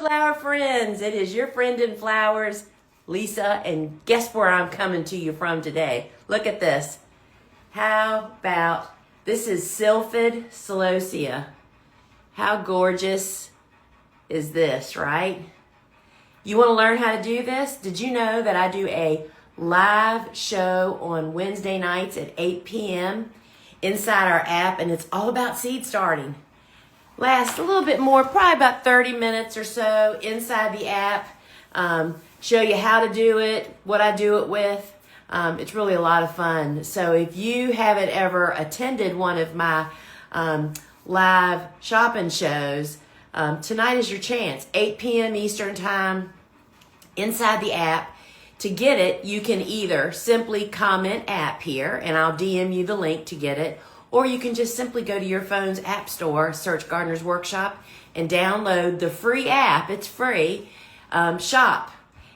flower friends. It is your friend in flowers, Lisa, and guess where I'm coming to you from today? Look at this. How about, this is Sylphid celosia. How gorgeous is this, right? You want to learn how to do this? Did you know that I do a live show on Wednesday nights at 8 p.m. inside our app, and it's all about seed starting. Lasts a little bit more, probably about 30 minutes or so inside the app. Show you how to do it, what I do it with. It's really a lot of fun. So if you haven't ever attended one of my live shopping shows, tonight is your chance. 8 p.m. Eastern Time inside the app. To get it, you can either simply comment app here, and I'll DM you the link to get it, or you can just simply go to your phone's app store, search Gardener's Workshop, and download the free app. It's free. Shop.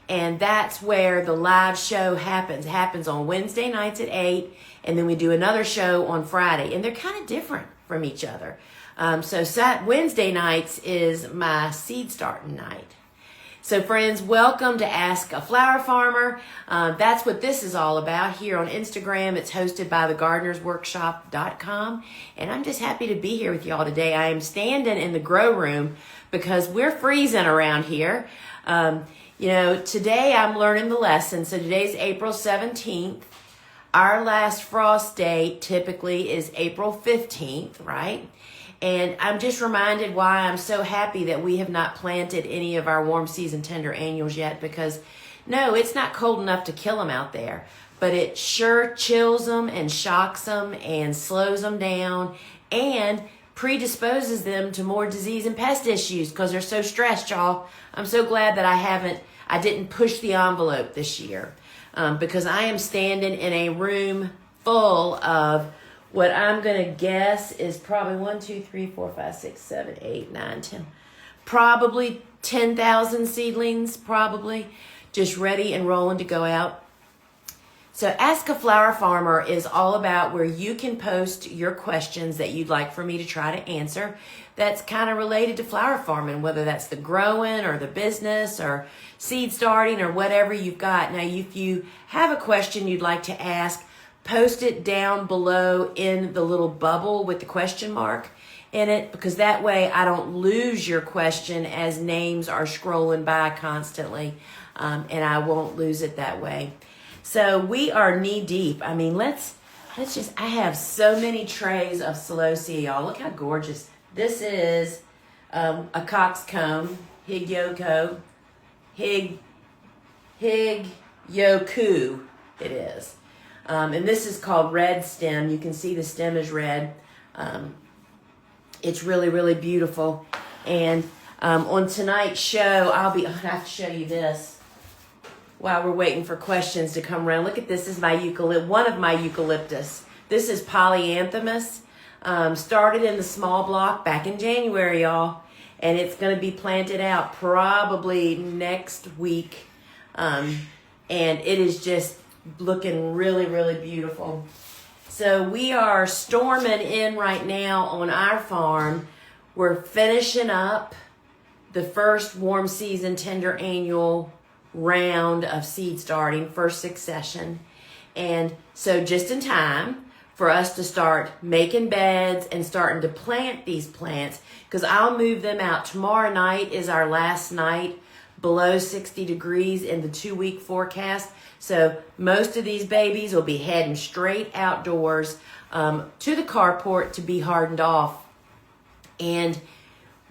And that's where the live show happens. It happens on Wednesday nights at 8, and then we do another show on Friday. And they're kind of different from each other. So Wednesday nights is my seed starting night. So friends, welcome to Ask a Flower Farmer. That's what this is all about here on Instagram. It's hosted by thegardenersworkshop.com. And I'm just happy to be here with y'all today. I am standing in the grow room because we're freezing around here. Today I'm learning the lesson. So today's April 17th. Our last frost date typically is April 15th, right? And I'm just reminded why I'm so happy that we have not planted any of our warm season tender annuals yet, because no, it's not cold enough to kill them out there, but it sure chills them and shocks them and slows them down and predisposes them to more disease and pest issues because they're so stressed, y'all. I'm so glad that I didn't push the envelope this year because I am standing in a room full of what I'm going to guess is probably 1, 2, 3, 4, 5, 6, 7, 8, 9, 10, probably 10,000 seedlings, probably just ready and rolling to go out. So Ask a Flower Farmer is all about where you can post your questions that you'd like for me to try to answer that's kind of related to flower farming, whether that's the growing or the business or seed starting or whatever you've got. Now, if you have a question you'd like to ask, post it down below in the little bubble with the question mark in it, because that way I don't lose your question as names are scrolling by constantly, and I won't lose it that way. So we are knee deep. I mean, I have so many trays of celosia, y'all. Look how gorgeous. This is a coxcomb, Higyoku it is. And this is called red stem. You can see the stem is red. It's really, really beautiful. And on tonight's show, I have to show you this while we're waiting for questions to come around. Look at this. This is my one of my eucalyptus. This is polyanthemus. Started in the small block back in January, y'all. And it's going to be planted out probably next week. And it is just looking really, really beautiful. So we are storming in right now on our farm. We're finishing up the first warm season tender annual round of seed starting, first succession. And so just in time for us to start making beds and starting to plant these plants, because I'll move them out. Tomorrow night is our last night below 60 degrees in the 2-week forecast. So most of these babies will be heading straight outdoors to the carport to be hardened off. And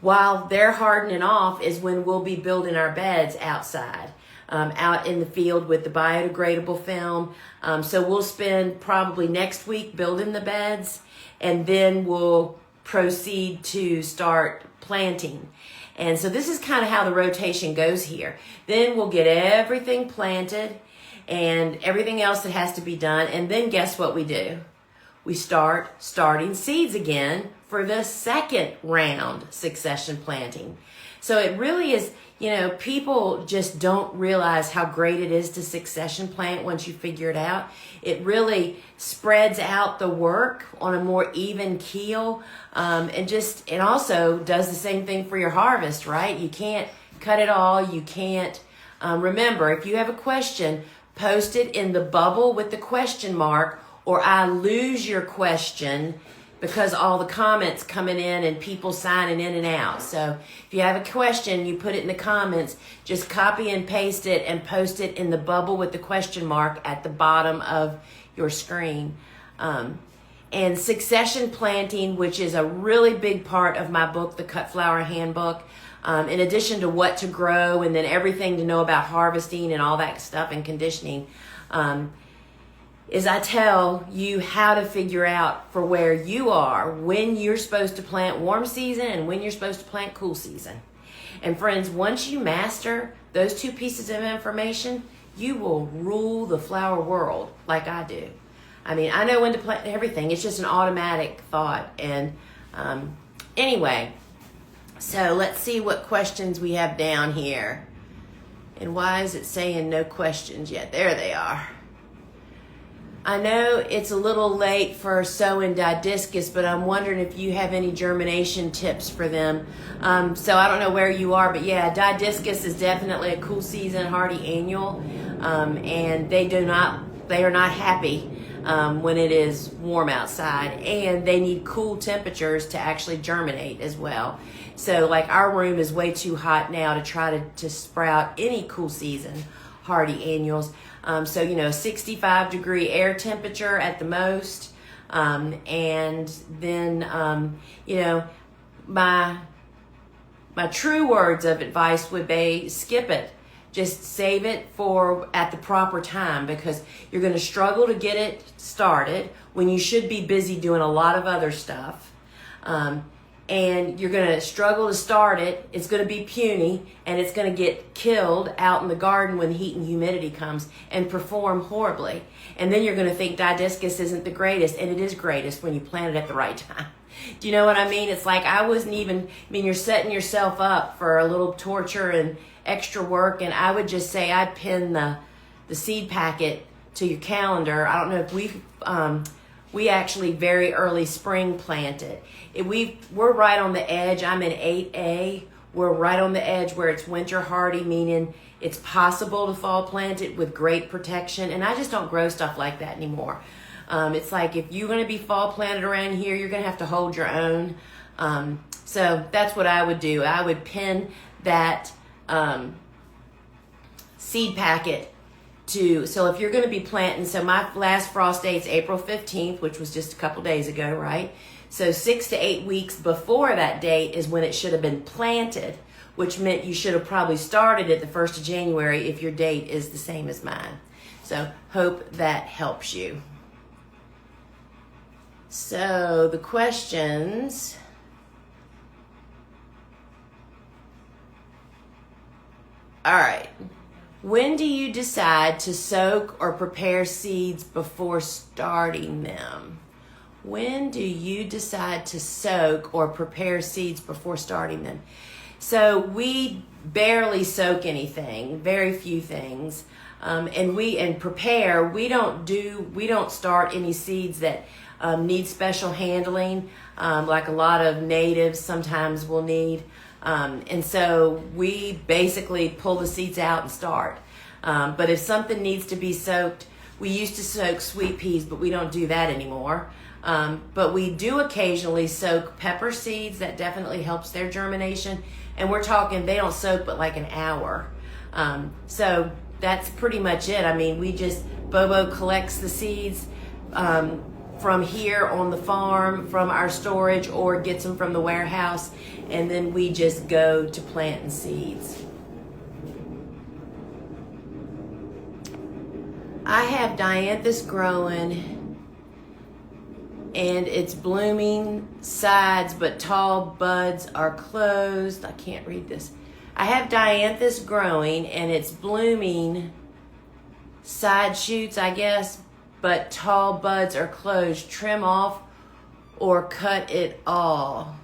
while they're hardening off is when we'll be building our beds outside, out in the field with the biodegradable film. So we'll spend probably next week building the beds, and then we'll proceed to start planting. And so this is kind of how the rotation goes here. Then we'll get everything planted and everything else that has to be done. And then guess what we do? We starting seeds again for the second round succession planting. So it really is, people just don't realize how great it is to succession plant once you figure it out. It really spreads out the work on a more even keel, and also does the same thing for your harvest, right? You can't cut it all. You can't. Remember, if you have a question, post it in the bubble with the question mark, or I lose your question because all the comments coming in and people signing in and out. So if you have a question, you put it in the comments, just copy and paste it and post it in the bubble with the question mark at the bottom of your screen. And succession planting, which is a really big part of my book, the Cut Flower Handbook, in addition to what to grow and then everything to know about harvesting and all that stuff and conditioning, is I tell you how to figure out for where you are when you're supposed to plant warm season and when you're supposed to plant cool season. And friends, once you master those two pieces of information, you will rule the flower world like I do. I mean, I know when to plant everything. It's just an automatic thought. And anyway, so let's see what questions we have down here. And why is it saying no questions yet? There they are. I know it's a little late for sowing didiscus, but I'm wondering if you have any germination tips for them. So I don't know where you are, but yeah, didiscus is definitely a cool season hardy annual, and they are not happy when it is warm outside, and they need cool temperatures to actually germinate as well. So like our room is way too hot now to try to sprout any cool season hardy annuals. So, 65 degree air temperature at the most. And then, my true words of advice would be skip it. Just save it for at the proper time, because you're going to struggle to get it started when you should be busy doing a lot of other stuff. And you're going to struggle to start it. It's going to be puny, and it's going to get killed out in the garden when the heat and humidity comes and perform horribly. And then you're going to think didiscus isn't the greatest, and it is greatest when you plant it at the right time. Do you know what I mean? It's like you're setting yourself up for a little torture and extra work, and I would just say I'd pin the seed packet to your calendar. I don't know if we actually very early spring planted. We're right on the edge. I'm in 8A. We're right on the edge where it's winter hardy, meaning it's possible to fall plant it with great protection. And I just don't grow stuff like that anymore. It's like if you're going to be fall planted around here, you're going to have to hold your own. So that's what I would do. I would pin that seed packet so if you're going to be planting, so my last frost date's April 15th, which was just a couple days ago, right? So 6 to 8 weeks before that date is when it should have been planted, which meant you should have probably started it the 1st of January if your date is the same as mine. So hope that helps you. So the questions. All right. When do you decide to soak or prepare seeds before starting them? When do you decide to soak or prepare seeds before starting them? So we barely soak anything, very few things. And prepare, we don't start any seeds that need special handling, like a lot of natives sometimes will need. And so we basically pull the seeds out and start. But if something needs to be soaked, we used to soak sweet peas, but we don't do that anymore. But we do occasionally soak pepper seeds. That definitely helps their germination. And we're talking, they don't soak but like an hour. So that's pretty much it. I mean, Bobo collects the seeds from here on the farm, from our storage, or gets them from the warehouse, and then we just go to planting seeds. I have dianthus growing, and it's blooming sides, but tall buds are closed. I can't read this. I have dianthus growing, and it's blooming side shoots, I guess, but tall buds are closed. Trim off or cut it all.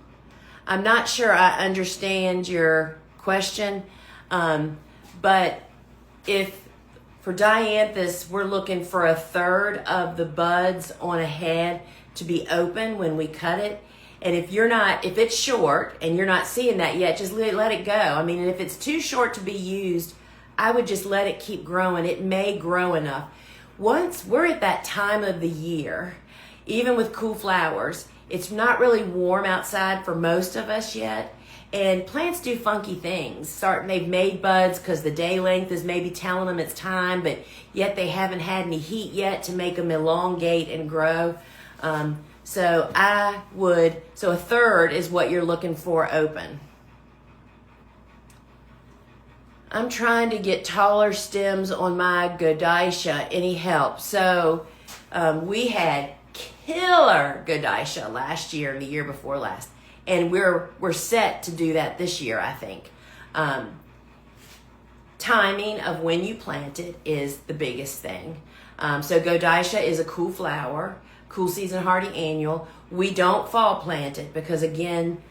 I'm not sure I understand your question, but if for dianthus, we're looking for a third of the buds on a head to be open when we cut it. And if it's short and you're not seeing that yet, just let it go. I mean, and if it's too short to be used, I would just let it keep growing. It may grow enough. Once we're at that time of the year, even with cool flowers, it's not really warm outside for most of us yet. And plants do funky things. They've made buds because the day length is maybe telling them it's time, but yet they haven't had any heat yet to make them elongate and grow. So a third is what you're looking for open. I'm trying to get taller stems on my Godicia. Any help? So we had killer Godicia last year and the year before last. And we're set to do that this year, I think. Timing of when you plant it is the biggest thing. So Godicia is a cool flower, cool season hardy annual. We don't fall plant it because, again,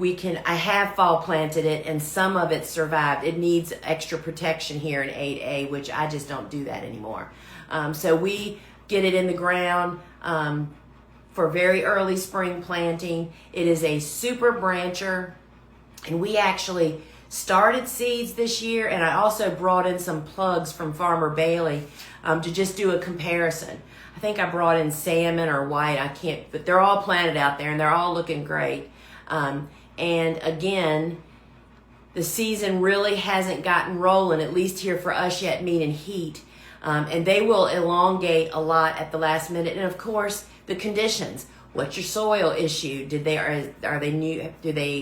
I have fall planted it and some of it survived. It needs extra protection here in 8A, which I just don't do that anymore. So we get it in the ground for very early spring planting. It is a super brancher, and we actually started seeds this year, and I also brought in some plugs from Farmer Bailey to just do a comparison. I think I brought in salmon or white, but they're all planted out there and they're all looking great. And again, the season really hasn't gotten rolling, at least here for us yet, meaning heat. And they will elongate a lot at the last minute. And of course, the conditions. What's your soil issue? Do they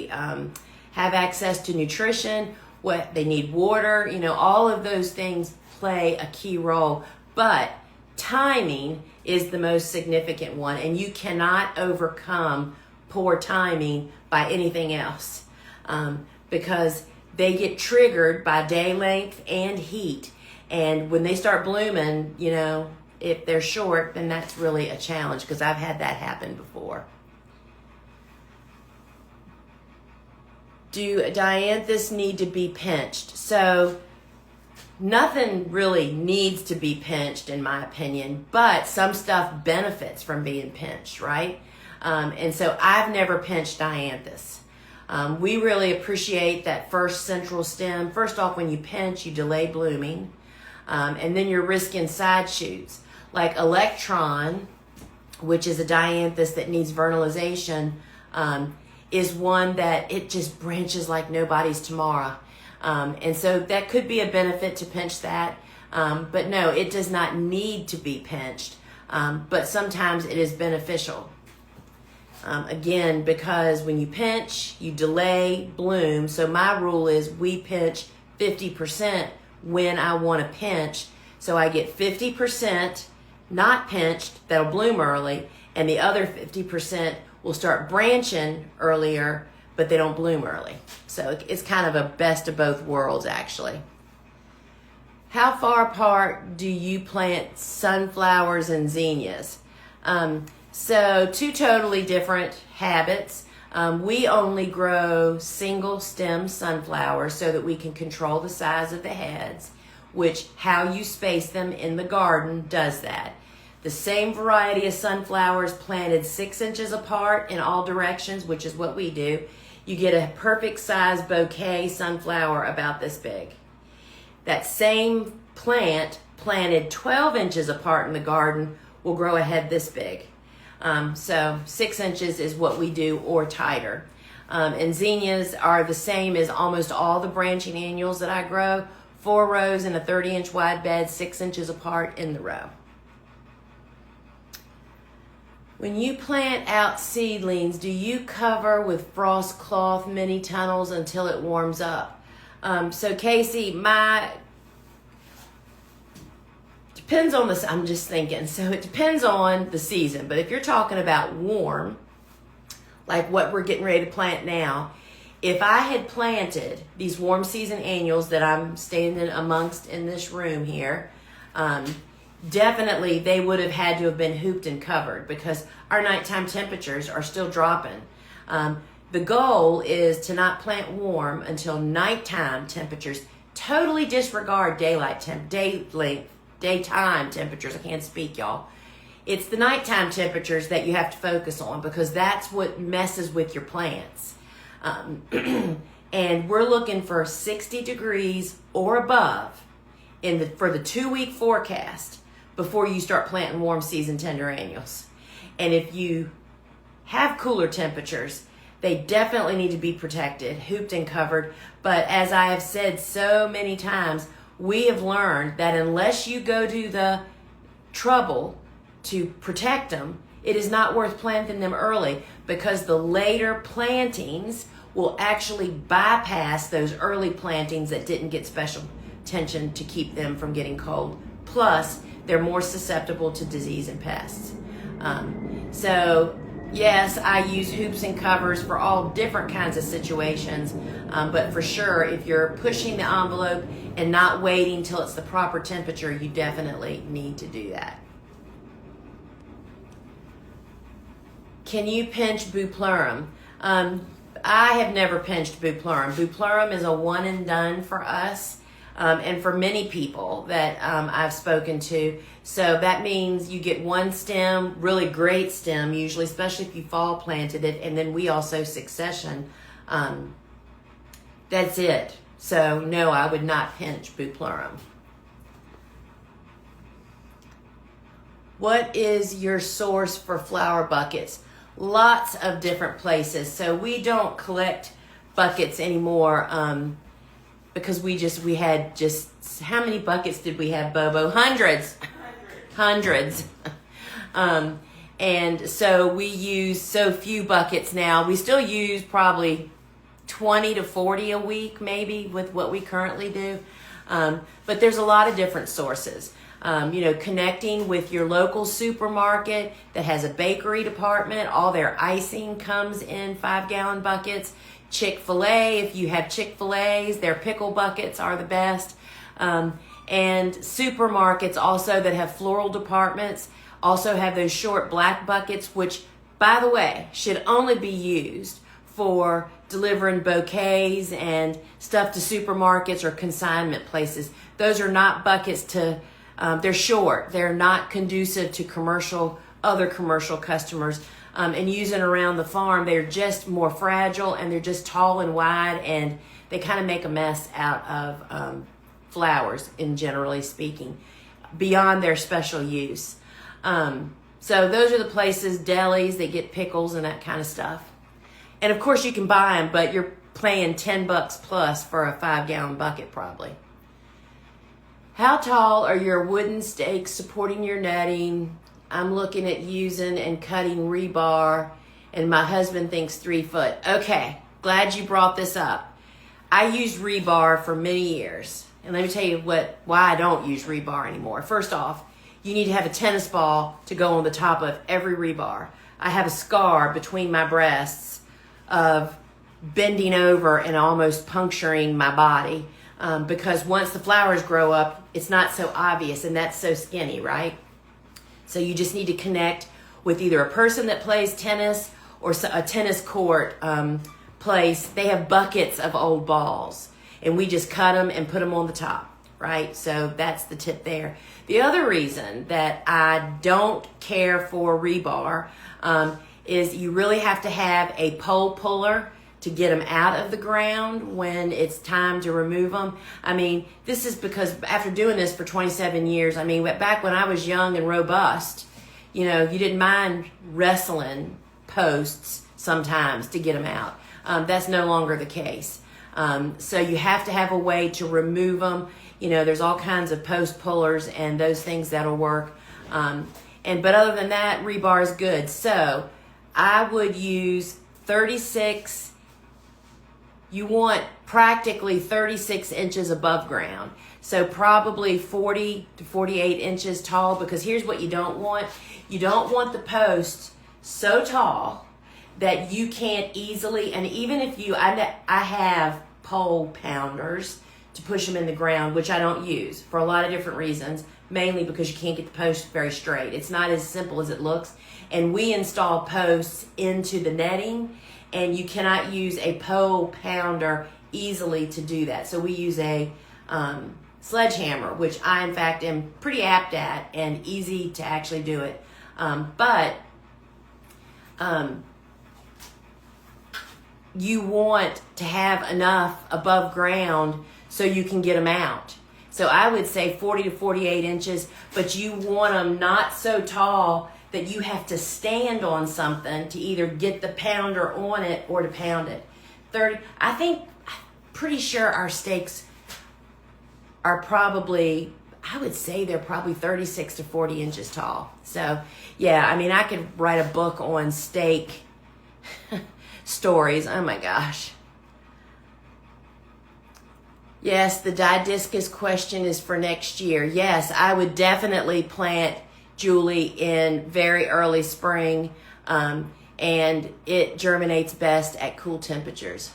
have access to nutrition? What they need water? All of those things play a key role. But timing is the most significant one, and you cannot overcome poor timing by anything else, because they get triggered by day length and heat. And when they start blooming, if they're short, then that's really a challenge, because I've had that happen before. Do dianthus need to be pinched? So nothing really needs to be pinched, in my opinion, but some stuff benefits from being pinched, right? And so I've never pinched dianthus. We really appreciate that first central stem. First off, when you pinch, you delay blooming, and then you're risking side shoots. Like Electron, which is a dianthus that needs vernalization, is one that it just branches like nobody's tomorrow. And so that could be a benefit to pinch that. But no, it does not need to be pinched. But sometimes it is beneficial. Again, because when you pinch, you delay bloom. So my rule is we pinch 50% when I want to pinch. So I get 50% not pinched, that'll bloom early, and the other 50% will start branching earlier, but they don't bloom early. So it's kind of a best of both worlds, actually. How far apart do you plant sunflowers and zinnias? So two totally different habits. We only grow single stem sunflowers so that we can control the size of the heads, which how you space them in the garden does that. The same variety of sunflowers planted 6 inches apart in all directions, which is what we do. You get a perfect size bouquet sunflower about this big. That same plant planted 12 inches apart in the garden will grow a head this big. So 6 inches is what we do, or tighter. And zinnias are the same as almost all the branching annuals that I grow. 4 rows in a 30-inch wide bed, 6 inches apart in the row. When you plant out seedlings, do you cover with frost cloth mini tunnels until it warms up? So Casey, depends on this. I'm just thinking. So it depends on the season. But if you're talking about warm, like what we're getting ready to plant now, if I had planted these warm season annuals that I'm standing amongst in this room here, definitely they would have had to have been hooped and covered, because our nighttime temperatures are still dropping. The goal is to not plant warm until nighttime temperatures. Totally disregard daytime temperatures. I can't speak, y'all. it's the nighttime temperatures that you have to focus on, because that's what messes with your plants. And we're looking for 60 degrees or above for the 2-week forecast before you start planting warm season tender annuals. And if you have cooler temperatures, they definitely need to be protected, hooped and covered. But as I have said so many times, we have learned that unless you go to the trouble to protect them, it is not worth planting them early, because the later plantings will actually bypass those early plantings that didn't get special attention to keep them from getting cold. Plus, they're more susceptible to disease and pests. So yes, I use hoops and covers for all different kinds of situations, but for sure, if you're pushing the envelope and not waiting till it's the proper temperature, you definitely need to do that. Can you pinch Bupleurum? I have never pinched Bupleurum. Bupleurum is a one and done for us, and for many people that I've spoken to. So that means you get one stem, really great stem, usually, especially if you fall planted it, and then we also succession. That's it. So no, I would not pinch Bupleurum. What is your source for flower buckets? Lots of different places. So we don't collect buckets anymore because we had just, how many buckets did we have, Bobo? Hundreds. And so we use so few buckets now. We still use probably 20 to 40 a week, maybe, with what we currently do. But there's a lot of different sources. Connecting with your local supermarket that has a bakery department. All their icing comes in 5-gallon buckets. Chick-fil-A, if you have Chick-fil-A's, their pickle buckets are the best. And supermarkets also that have floral departments also have those short black buckets, which, by the way, should only be used for delivering bouquets and stuff to supermarkets or consignment places. Those are not buckets to... they're short. They're not conducive to other commercial customers. And using around the farm, they're just more fragile, and they're just tall and wide, and they kind of make a mess out of flowers, in generally speaking, beyond their special use. So those are the places, delis, that get pickles and that kind of stuff. And of course you can buy them, but you're paying $10 plus for a 5-gallon bucket probably. How tall are your wooden stakes supporting your netting? I'm looking at using and cutting rebar, and my husband thinks 3 foot. Okay, glad you brought this up. I used rebar for many years. And let me tell you why I don't use rebar anymore. First off, you need to have a tennis ball to go on the top of every rebar. I have a scar between my breasts of bending over and almost puncturing my body. Because once the flowers grow up, it's not so obvious, and that's so skinny, right? So you just need to connect with either a person that plays tennis or a tennis court place. They have buckets of old balls, and we just cut them and put them on the top, right? So that's the tip there. The other reason that I don't care for rebar is you really have to have a pole puller to get them out of the ground when it's time to remove them. I mean, this is because after doing this for 27 years, I mean, back when I was young and robust, you didn't mind wrestling posts sometimes to get them out. That's no longer the case. So you have to have a way to remove them. There's all kinds of post pullers and those things that'll work. But other than that, rebar is good. So I would use 36. You want practically 36 inches above ground. So probably 40 to 48 inches tall, because here's what you don't want. You don't want the post so tall that you can't easily, and even if I have pole pounders to push them in the ground, which I don't use for a lot of different reasons, mainly because you can't get the post very straight. It's not as simple as it looks. And we install posts into the netting, and you cannot use a pole pounder easily to do that. So we use a sledgehammer, which I, in fact, am pretty apt at and easy to actually do it. But you want to have enough above ground so you can get them out. So I would say 40 to 48 inches, but you want them not so tall that you have to stand on something to either get the pounder on it or to pound it. 30, I'm pretty sure our stakes are probably, I would say they're probably 36 to 40 inches tall. So yeah, I mean, I could write a book on stake stories. Oh my gosh. Yes, the didiscus question is for next year. Yes, I would definitely plant Julie in very early spring, and it germinates best at cool temperatures.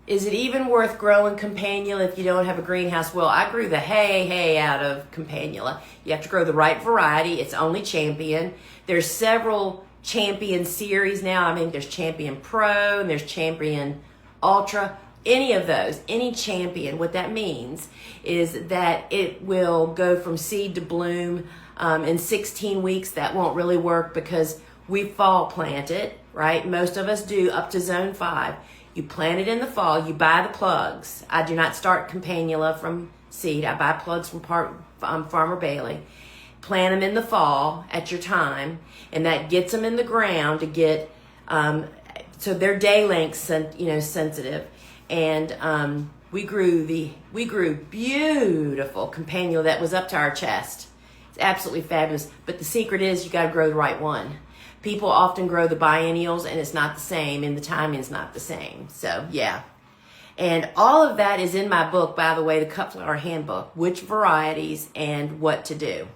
Is it even worth growing campanula if you don't have a greenhouse? Well, I grew the hay out of campanula. You have to grow the right variety. It's only Champion. There's several Champion series now. I mean, there's Champion Pro and there's Champion Ultra. Any of those, any Champion, what that means is that it will go from seed to bloom in 16 weeks. That won't really work because we fall plant it, right? Most of us do up to zone 5. You plant it in the fall. You buy the plugs. I do not start campanula from seed. I buy plugs from Farmer Bailey. Plant them in the fall at your time, and that gets them in the ground to get so they're day length sensitive. And we grew beautiful campanula that was up to our chest. It's absolutely fabulous. But the secret is you got to grow the right one. People often grow the biennials, and it's not the same, and the timing's not the same. So yeah. And all of that is in my book, by the way, the Cut Flower Handbook, which varieties and what to do.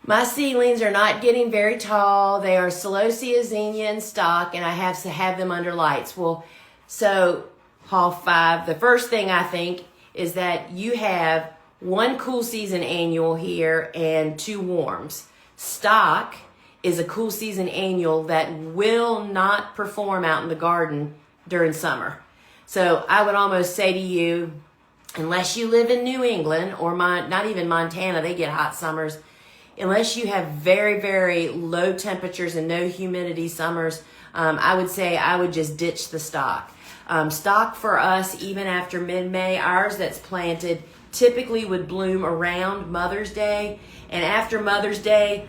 My seedlings are not getting very tall. They are Celosia zinnia in stock, and I have to have them under lights. Well, so Hall 5, the first thing I think is that you have one cool season annual here and 2 warms. Stock is a cool season annual that will not perform out in the garden during summer. So I would almost say to you, unless you live in New England or not even Montana, they get hot summers. Unless you have very, very low temperatures and no humidity summers, I would say I would just ditch the stock. Stock for us, even after mid-May, ours that's planted typically would bloom around Mother's Day. And after Mother's Day,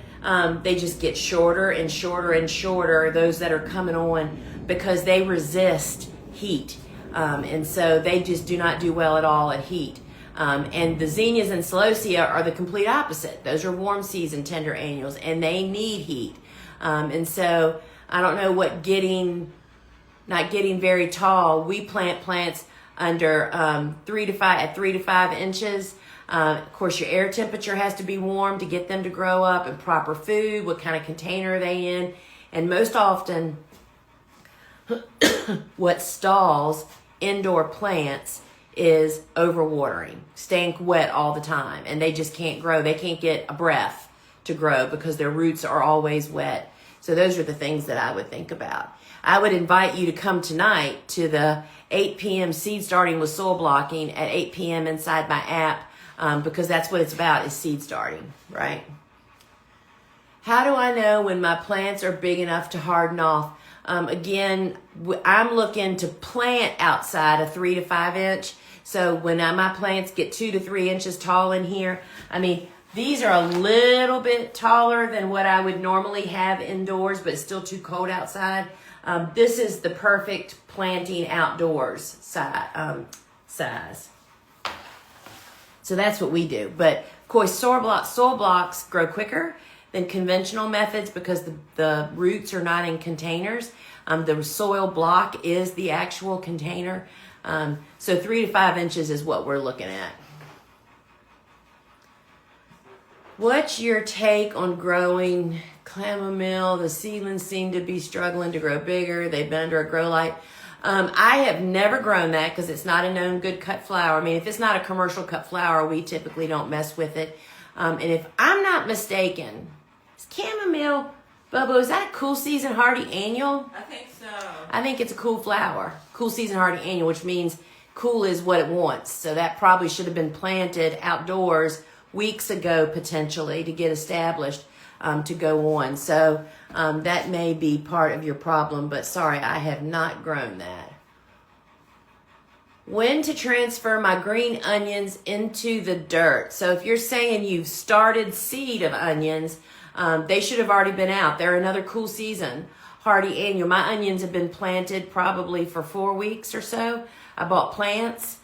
they just get shorter and shorter and shorter, those that are coming on, because they resist heat. And so they just do not do well at all at heat. And the zinnias and celosia are the complete opposite. Those are warm season tender annuals, and they need heat. And so I don't know what not getting very tall. We plant plants under 3 to 5 inches. Of course, your air temperature has to be warm to get them to grow up, and proper food. What kind of container are they in? And most often, what stalls indoor plants is overwatering, staying wet all the time, and they just can't grow. They can't get a breath to grow because their roots are always wet. So those are the things that I would think about. I would invite you to come tonight to the 8 p.m. seed starting with soil blocking at 8 p.m. inside my app, because that's what it's about, is seed starting, right? How do I know when my plants are big enough to harden off? Again, I'm looking to plant outside a 3 to 5 inch. So when my plants get 2 to 3 inches tall in here, I mean, these are a little bit taller than what I would normally have indoors, but it's still too cold outside. This is the perfect planting outdoors size. So that's what we do. But of course, soil blocks grow quicker than conventional methods because the roots are not in containers. The soil block is the actual container. So 3 to 5 inches is what we're looking at. What's your take on growing chamomile? The seedlings seem to be struggling to grow bigger. They've been under a grow light. I have never grown that because it's not a known good cut flower. I mean, if it's not a commercial cut flower, we typically don't mess with it. And if I'm not mistaken, is chamomile, Bubba, is that a cool season hardy annual? I think so. I think it's a cool flower. Cool season hardy annual, which means cool is what it wants. So that probably should have been planted outdoors weeks ago, potentially, to get established to go on. So that may be part of your problem, but sorry, I have not grown that. When to transfer my green onions into the dirt. So if you're saying you've started seed of onions, they should have already been out. They're another cool season, hardy annual. My onions have been planted probably for 4 weeks or so. I bought plants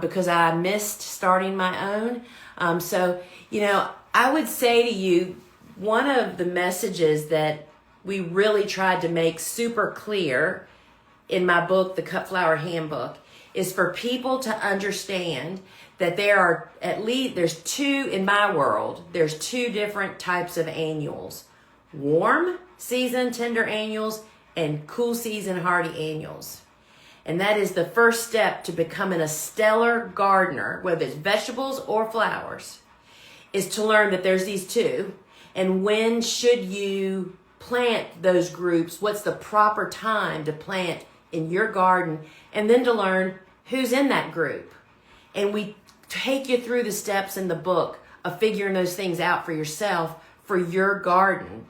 because I missed starting my own. So, you know, I would say to you, one of the messages that we really tried to make super clear in my book, The Cut Flower Handbook, is for people to understand that there are there's two, in my world, there's 2 different types of annuals. Warm season tender annuals and cool season hardy annuals. And that is the first step to becoming a stellar gardener, whether it's vegetables or flowers, is to learn that there's these 2. And when should you plant those groups? What's the proper time to plant in your garden? And then to learn who's in that group. And we take you through the steps in the book of figuring those things out for yourself, for your garden,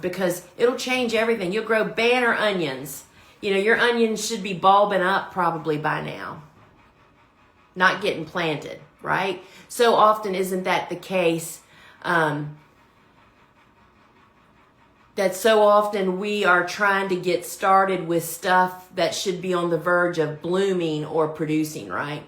because it'll change everything. You'll grow banner onions. You know, your onions should be bulbing up probably by now, not getting planted, right? So often isn't that the case? That so often we are trying to get started with stuff that should be on the verge of blooming or producing, right?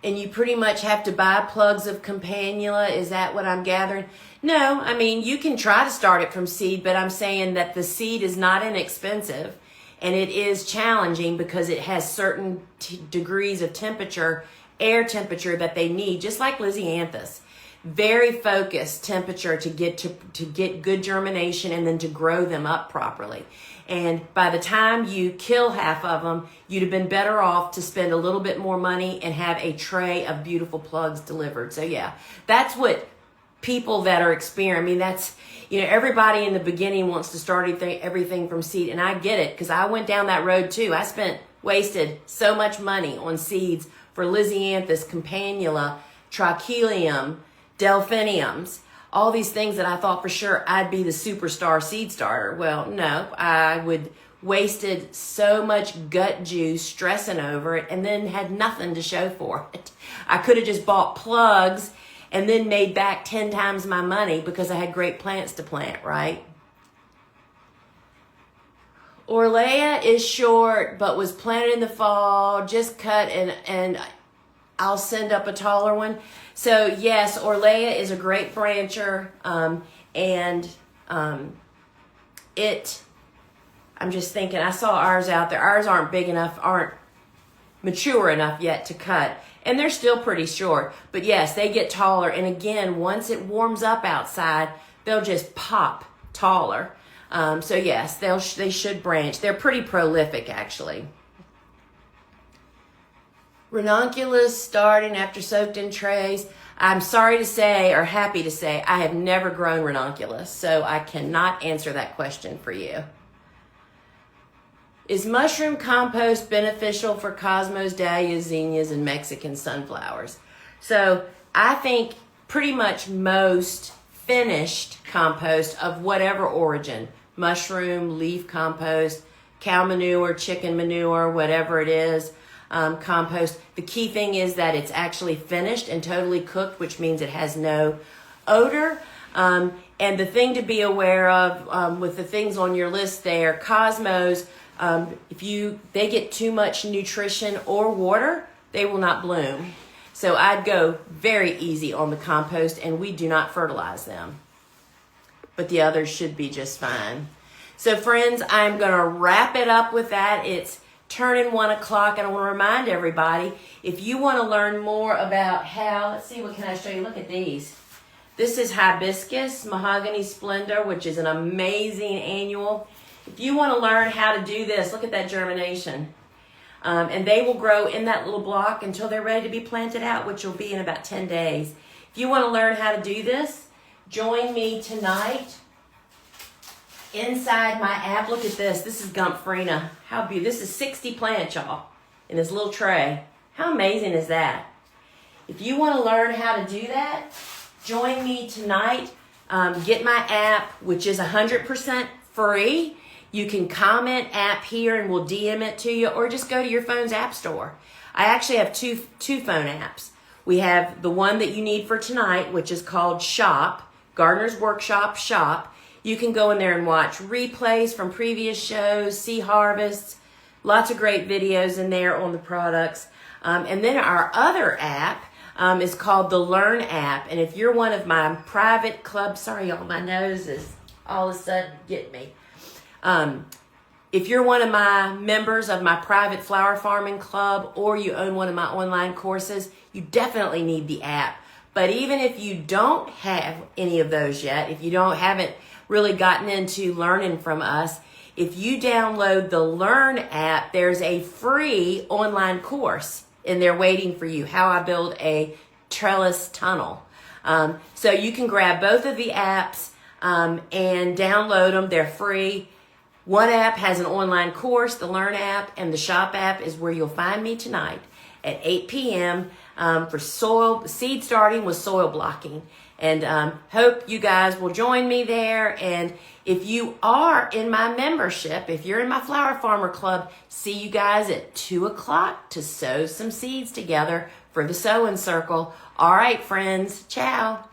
And you pretty much have to buy plugs of campanula. Is that what I'm gathering? No, I mean, you can try to start it from seed, but I'm saying that the seed is not inexpensive, and it is challenging because it has certain degrees of temperature, air temperature that they need, just like Lysianthus. Very focused temperature to get good germination and then to grow them up properly. And by the time you kill half of them, you'd have been better off to spend a little bit more money and have a tray of beautiful plugs delivered. So yeah, that's what people that are experiencing, I mean, that's, you know, everybody in the beginning wants to start everything from seed. And I get it, because I went down that road too. Wasted so much money on seeds for Lysianthus, campanula, trachelium, delphiniums, all these things that I thought for sure I'd be the superstar seed starter. Well, no, I wasted so much gut juice stressing over it and then had nothing to show for it. I could have just bought plugs and then made back 10 times my money because I had great plants to plant, right? Orlea is short, but was planted in the fall, just cut, and I'll send up a taller one. So yes, Orlea is a great brancher, I'm just thinking, I saw ours out there. Ours aren't big enough, aren't mature enough yet to cut, and they're still pretty short. But yes, they get taller, and again, once it warms up outside, they'll just pop taller. So yes, they should branch. They're pretty prolific, actually. Ranunculus starting after soaked in trays. I'm sorry to say, or happy to say, I have never grown ranunculus, so I cannot answer that question for you. Is mushroom compost beneficial for cosmos, dahlias, zinnias, and Mexican sunflowers? So I think pretty much most finished compost of whatever origin, mushroom, leaf compost, cow manure, chicken manure, whatever it is, compost. The key thing is that it's actually finished and totally cooked, which means it has no odor. And the thing to be aware of with the things on your list there, cosmos, if they get too much nutrition or water, they will not bloom. So I'd go very easy on the compost, and we do not fertilize them. But the others should be just fine. So friends, I'm going to wrap it up with that. It's turning 1 o'clock, and I want to remind everybody, if you want to learn more about how, let's see, what can I show you? Look at these. This is hibiscus, mahogany splendor, which is an amazing annual. If you want to learn how to do this, look at that germination. And they will grow in that little block until they're ready to be planted out, which will be in about 10 days. If you want to learn how to do this, join me tonight inside my app, look at this. This is Gumphrina. How beautiful. This is 60 plants, y'all, in this little tray. How amazing is that? If you want to learn how to do that, join me tonight. Get my app, which is 100% free. You can comment app here and we'll DM it to you, or just go to your phone's app store. I actually have two phone apps. We have the one that you need for tonight, which is called Shop, Gardener's Workshop Shop. You can go in there and watch replays from previous shows, see harvests, lots of great videos in there on the products. And then our other app is called the Learn app. And if you're one of my private club, sorry y'all, my nose is all of a sudden getting me. If you're one of my members of my private flower farming club, or you own one of my online courses, you definitely need the app. But even if you don't have any of those yet, if you haven't really gotten into learning from us, if you download the Learn app, there's a free online course in there waiting for you, how I build a trellis tunnel. So you can grab both of the apps and download them. They're free. One app has an online course, the Learn app, and the Shop app is where you'll find me tonight at 8 p.m. For seed starting with soil blocking. And hope you guys will join me there. And if you are in my membership, if you're in my Flower Farmer Club, see you guys at 2 o'clock to sow some seeds together for the sowing circle. All right, friends. Ciao.